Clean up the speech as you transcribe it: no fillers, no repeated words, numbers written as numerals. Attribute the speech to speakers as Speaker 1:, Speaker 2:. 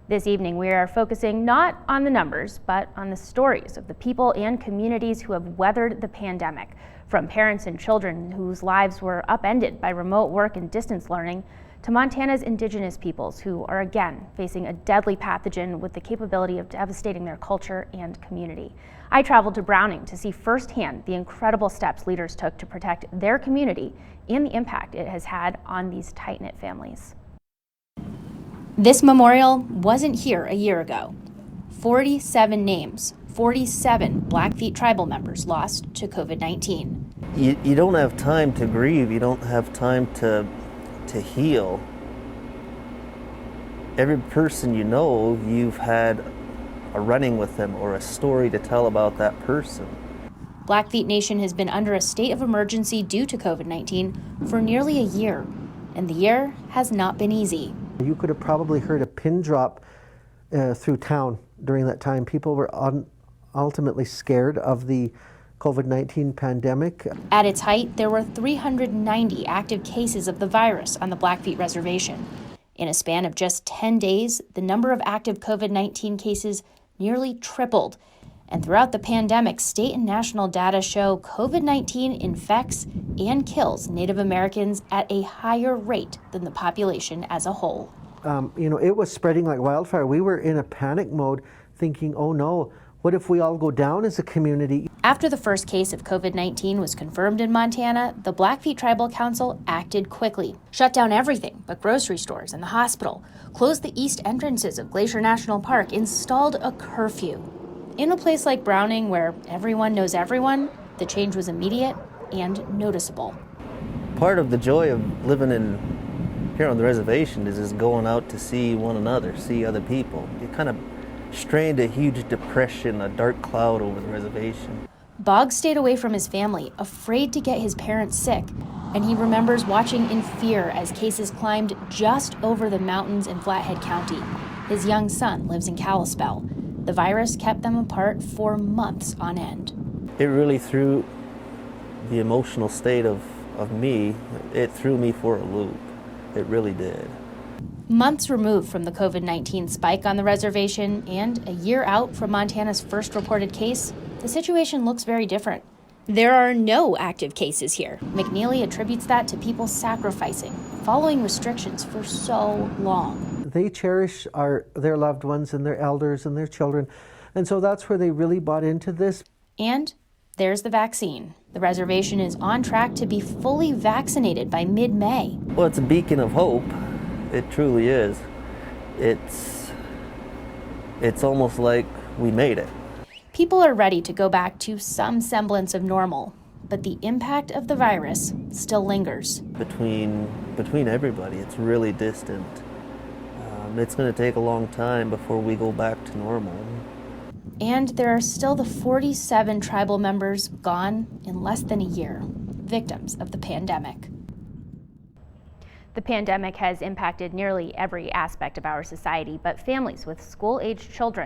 Speaker 1: This evening, we are focusing not on the numbers, but on the stories of the people and communities who have weathered the pandemic, from parents and children whose lives were upended by remote work and distance learning, to Montana's Indigenous peoples who are again facing a deadly pathogen with the capability of devastating their culture and community. I traveled to Browning to see firsthand the incredible steps leaders took to protect their community and the impact it has had on these tight-knit families. This memorial wasn't here a year ago. 47 names, 47 Blackfeet tribal members lost to COVID-19.
Speaker 2: You don't have time to grieve, you don't have time to heal. Every person you know, you've had a running with them or a story to tell about that person.
Speaker 1: Blackfeet Nation has been under a state of emergency due to COVID-19 for nearly a year, and the year has not been easy.
Speaker 3: You could have probably heard a pin drop through town during that time. People were ultimately scared of the COVID-19 pandemic.
Speaker 1: At its height, there were 390 active cases of the virus on the Blackfeet Reservation. In a span of just 10 days, the number of active COVID-19 cases nearly tripled. And throughout the pandemic, state and national data show COVID-19 infects and kills Native Americans at a higher rate than the population as a whole.
Speaker 3: It was spreading like wildfire. We were in a panic mode thinking, oh no, what if we all go down as a community?
Speaker 1: After the first case of COVID-19 was confirmed in Montana, the Blackfeet Tribal Council acted quickly, shut down everything but grocery stores and the hospital, closed the east entrances of Glacier National Park, installed a curfew. In a place like Browning, where everyone knows everyone, the change was immediate and noticeable.
Speaker 2: Part of the joy of living here on the reservation is going out to see one another, see other people. It kind of strained a huge depression, a dark cloud over the reservation.
Speaker 1: Boggs stayed away from his family, afraid to get his parents sick, and he remembers watching in fear as cases climbed just over the mountains in Flathead County. His young son lives in Kalispell. The virus kept them apart for months on end.
Speaker 2: It really threw the emotional state of me, it threw me for a loop. It really did.
Speaker 1: Months removed from the COVID-19 spike on the reservation and a year out from Montana's first reported case, the situation looks very different. There are no active cases here. McNeely attributes that to people sacrificing, following restrictions for so long.
Speaker 3: They cherish their loved ones and their elders and their children, and so that's where they really bought into this.
Speaker 1: And there's the vaccine. The reservation is on track to be fully vaccinated by mid-May.
Speaker 2: Well, it's a beacon of hope. It truly is. It's almost like we made it.
Speaker 1: People are ready to go back to some semblance of normal, but the impact of the virus still lingers.
Speaker 2: Between everybody, it's really distant. It's going to take a long time before we go back to normal.
Speaker 1: And there are still the 47 tribal members gone in less than a year, victims of the pandemic. The pandemic has impacted nearly every aspect of our society, but families with school-aged children